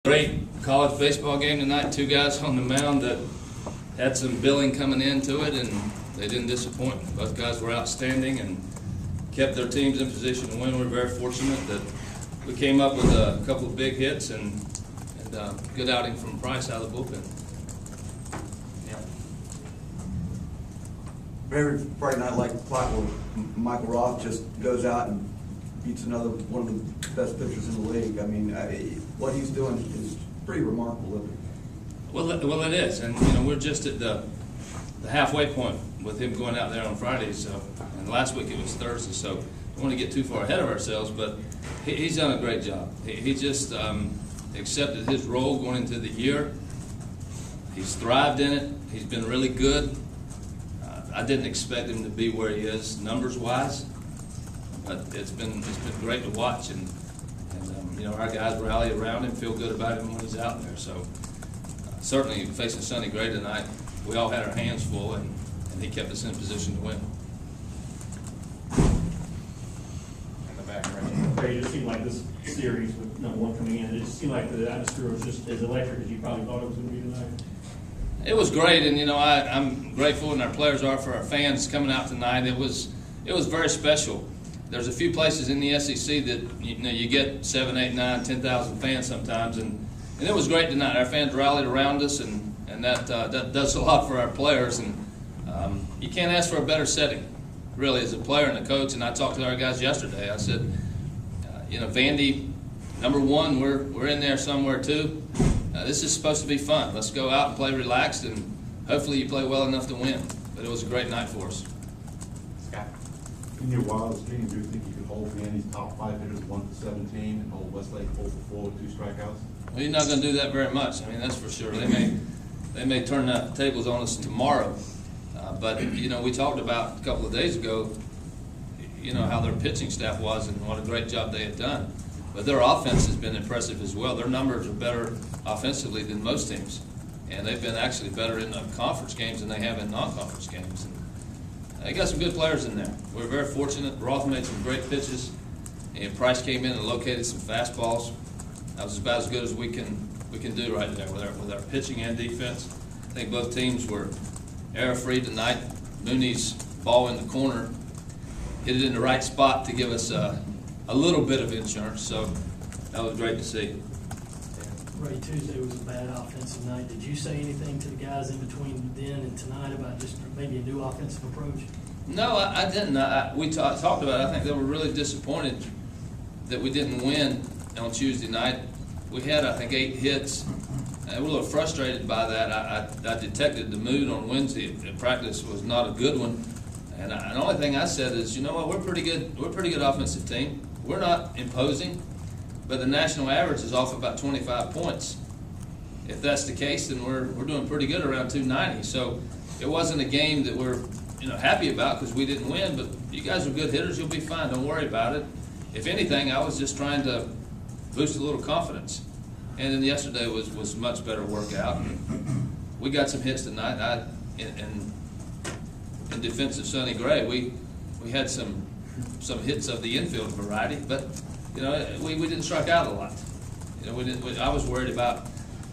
Great college baseball game tonight. Two guys on the mound that had some billing coming into it, and they didn't disappoint. Both guys were outstanding and kept their teams in position to win. We're very fortunate that we came up with a couple of big hits and good outing from Price out of the bullpen. Yeah. Every Friday night, like clockwork, Michael Roth just goes out and beats another one of the best pitchers in the league. I mean, what he's doing is pretty remarkable. Well, it is, and we're just at the halfway point with him going out there on Friday. So, and last week it was Thursday, so don't want to get too far ahead of ourselves. But he's done a great job. He just accepted his role going into the year. He's thrived in it. He's been really good. I didn't expect him to be where he is numbers-wise. But it's been great to watch, and our guys rally around him, feel good about him when he's out there. So certainly facing Sonny Gray tonight, we all had our hands full, and he kept us in position to win. In the back, right? It just seemed like this series with number one coming in, it just seemed like the atmosphere was just as electric as you probably thought it was going to be tonight. It was great, and I'm grateful, and our players are, for our fans coming out tonight. It was very special. There's a few places in the SEC that you get 7, 8, 9, 10,000 fans sometimes, and it was great tonight. Our fans rallied around us, and that does a lot for our players. And you can't ask for a better setting, really, as a player and a coach. And I talked to our guys yesterday. I said, Vandy, number one, we're in there somewhere too. This is supposed to be fun. Let's go out and play relaxed, and hopefully you play well enough to win. But it was a great night for us. In your wildest dreams, do you think you could hold Vandy's top 5 hitters 1-17 and hold Westlake 4-for-4 with 2 strikeouts? Well, you're not going to do that very much. I mean, that's for sure. They may turn the tables on us tomorrow, but we talked about a couple of days ago, how their pitching staff was and what a great job they had done. But their offense has been impressive as well. Their numbers are better offensively than most teams, and they've been actually better in conference games than they have in non-conference games. They got some good players in there. We're very fortunate. Roth made some great pitches, and Price came in and located some fastballs. That was about as good as we can do right there with our pitching and defense. I think both teams were error-free tonight. Mooney's ball in the corner hit it in the right spot to give us a little bit of insurance. So that was great to see. Ray, Tuesday was a bad offensive night. Did you say anything to the guys in between then and tonight about just maybe a new offensive approach? No, I didn't. We talked about it. I think they were really disappointed that we didn't win on Tuesday night. We had, I think, 8 hits. And we were a little frustrated by that. I detected the mood on Wednesday in practice was not a good one. And the only thing I said is, you know what, we're pretty good. We're a pretty good offensive team. We're not imposing. But the national average is off about 25 points. If that's the case, then we're doing pretty good around 290. So it wasn't a game that we're happy about because we didn't win. But you guys are good hitters. You'll be fine. Don't worry about it. If anything, I was just trying to boost a little confidence. And then yesterday was much better workout. We got some hits tonight. In defense of Sonny Gray, we had some hits of the infield variety, but. We didn't strike out a lot. I was worried about,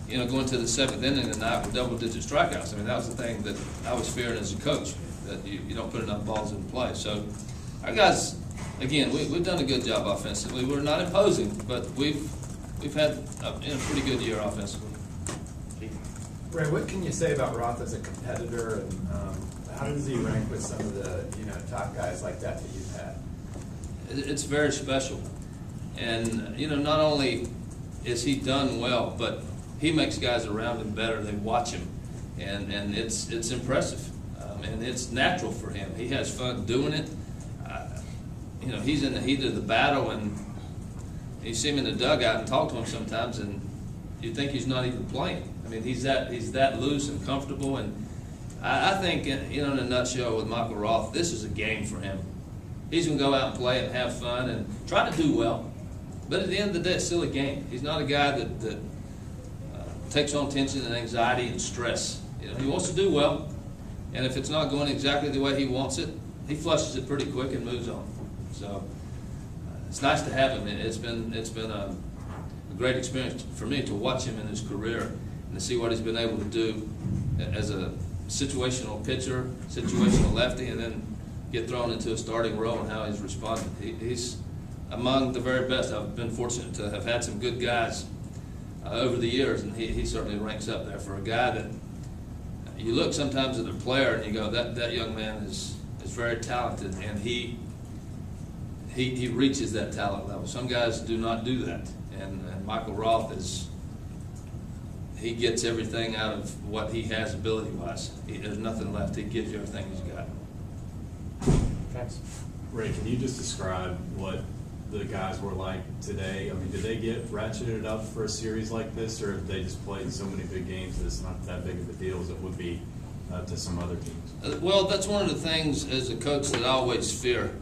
going to the 7th inning tonight with double-digit strikeouts. I mean, that was the thing that I was fearing as a coach, that you don't put enough balls in play. So our guys, again, we've done a good job offensively. We're not imposing, but we've had a pretty good year offensively. Ray, what can you say about Roth as a competitor, and how does he rank with some of the top guys like that you've had? It's very special. And, not only is he done well, but he makes guys around him better. They watch him. And it's impressive. And it's natural for him. He has fun doing it. He's in the heat of the battle, and you see him in the dugout and talk to him sometimes, and you think he's not even playing. I mean, he's that loose and comfortable. And I think, in a nutshell with Michael Roth, this is a game for him. He's going to go out and play and have fun and try to do well. But at the end of the day, it's still a game. He's not a guy that takes on tension and anxiety and stress. He wants to do well, and if it's not going exactly the way he wants it, he flushes it pretty quick and moves on. So it's nice to have him. It's been a great experience for me to watch him in his career and to see what he's been able to do as a situational pitcher, situational lefty, and then get thrown into a starting role and how he's responded. He's among the very best. I've been fortunate to have had some good guys over the years, and he certainly ranks up there for a guy that you look sometimes at a player and you go, that young man is very talented, and he reaches that talent level. Some guys do not do that, and Michael Roth he gets everything out of what he has ability-wise. There's nothing left. He gives you everything he's got. Thanks. Ray, can you just describe what the guys were like today? I mean, did they get ratcheted up for a series like this, or have they just played so many big games that it's not that big of a deal as it would be to some other teams? Well, that's one of the things as a coach that I always fear.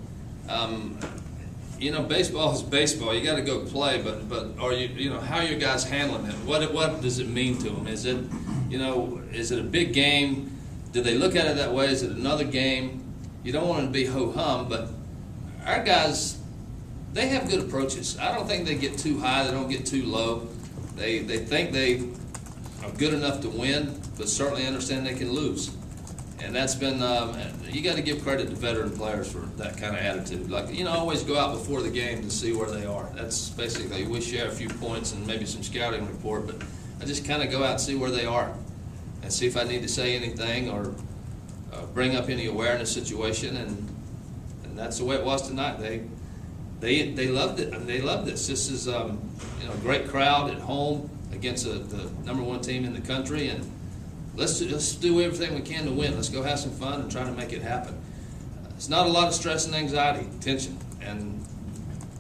You know, baseball is baseball. You got to go play, but are you know, how are your guys handling it? What does it mean to them? Is it, you know, is it a big game? Do they look at it that way? Is it another game? You don't want it to be ho-hum, but our guys, they have good approaches. I don't think they get too high. They don't get too low. They think they are good enough to win, but certainly understand they can lose. And that's been, you got to give credit to veteran players for that kind of attitude. Like, you know, always go out before the game to see where they are. That's basically, we share a few points and maybe some scouting report, but I just kind of go out and see where they are and see if I need to say anything or bring up any awareness situation, and that's the way it was tonight. They loved it. I mean, they loved this. This is, you know, a great crowd at home against the #1 team in the country, and let's do everything we can to win. Let's go have some fun and try to make it happen. It's not a lot of stress and anxiety, tension, and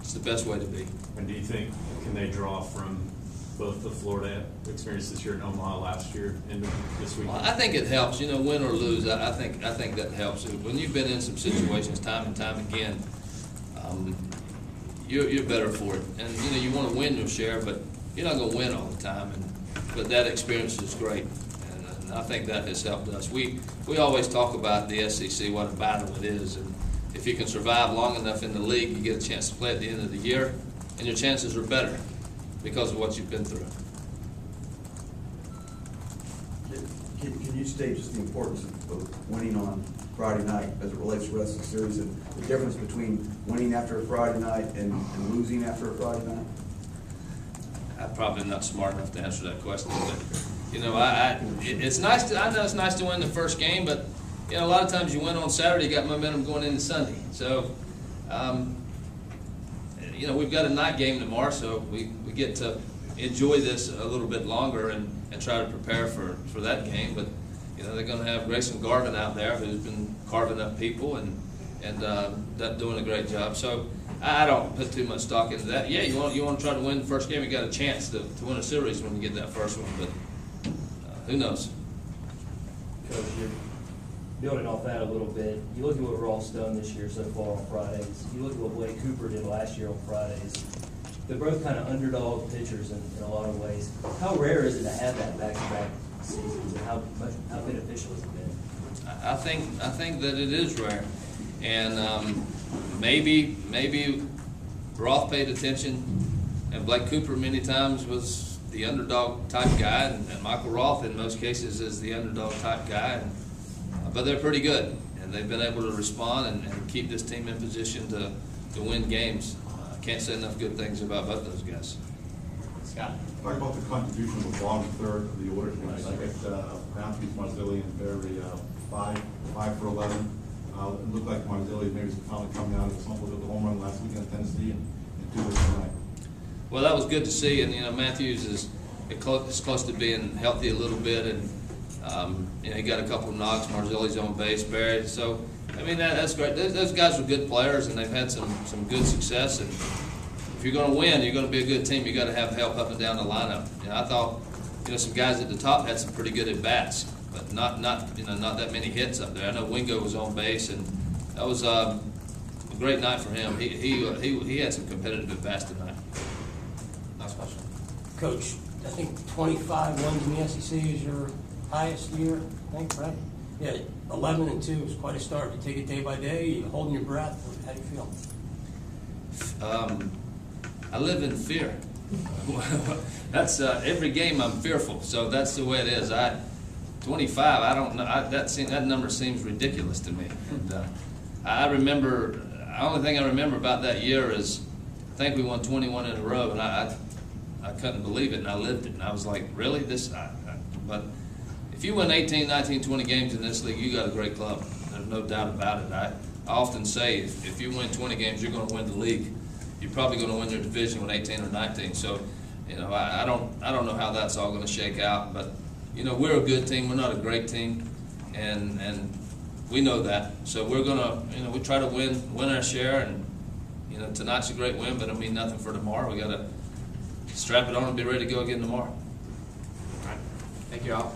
it's the best way to be. And do you think, can they draw from both the Florida experience this year in Omaha last year into this week? Well, I think it helps, you know, win or lose. I think that helps. When you've been in some situations time and time again, you're better for it. And you know, you want to win your share, but you're not going to win all the time. But that experience is great, and I think that has helped us. We always talk about the SEC, what a battle it is, and if you can survive long enough in the league, you get a chance to play at the end of the year, and your chances are better because of what you've been through. Can you state just the importance of winning on Friday night as it relates to the rest of the series, and the difference between winning after a Friday night and losing after a Friday night? I'm probably not smart enough to answer that question, but you know, it's nice. I know it's nice to win the first game, but you know, a lot of times you win on Saturday, you got momentum going into Sunday. So, you know, we've got a night game tomorrow, so we get to enjoy this a little bit longer and try to prepare for that game. But you know, they're going to have Grayson Garvin out there, who's been carving up people and doing a great job. So I don't put too much stock into that. Yeah, you want to try to win the first game. You got a chance to win a series when you get that first one, but who knows? Coach, you're building off that a little bit. You look at what Roth's done this year so far on Fridays. You look at what Blake Cooper did last year on Fridays. They're both kind of underdog pitchers in a lot of ways. How rare is it to have that back-to-back seasons, and how beneficial has it been? I think that it is rare, and maybe Roth paid attention, and Blake Cooper many times was the underdog type guy, and Michael Roth in most cases is the underdog type guy. But they're pretty good, and they've been able to respond and keep this team in position to win games. I can't say enough good things about both those guys. Scott? Talk about the contribution of the bottom third of the order tonight. I got Matthews, Marzilli, and Berry 5 for 11. It looked like Marzilli maybe was finally coming out of the slump with the home run last week in Tennessee and 2 hits tonight. Well, that was good to see, and you know, Matthews is close to being healthy a little bit, and you know, he got a couple of knocks. Marzilli's on base, Barry. So I mean, that's great. Those guys are good players, and they've had some good success. And if you're going to win, you're going to be a good team. You got to have help up and down the lineup. You know, I thought, you know, some guys at the top had some pretty good at bats, but not that many hits up there. I know Wingo was on base, and that was a great night for him. He had some competitive at bats tonight. Last question. Coach, I think 25 wins in the SEC is your highest year, I think, right? Yeah, 11-2 is quite a start. You take it day by day, you holding your breath. How do you feel? I live in fear. That's, every game I'm fearful, so that's the way it is. 25, I don't know, that number seems ridiculous to me. And I remember, the only thing I remember about that year is, I think we won 21 in a row, and I couldn't believe it, and I lived it, and I was like, really? But if you win 18, 19, 20 games in this league, you got a great club. There's no doubt about it. I often say, if you win 20 games, you're going to win the league. You're probably going to win your division with 18 or 19. So, you know, I don't know how that's all going to shake out, but you know, we're a good team. We're not a great team, and we know that. So we're going to, you know, we try to win our share, and you know, tonight's a great win, but it'll mean nothing for tomorrow. We got to strap it on and be ready to go again tomorrow. Thank you all.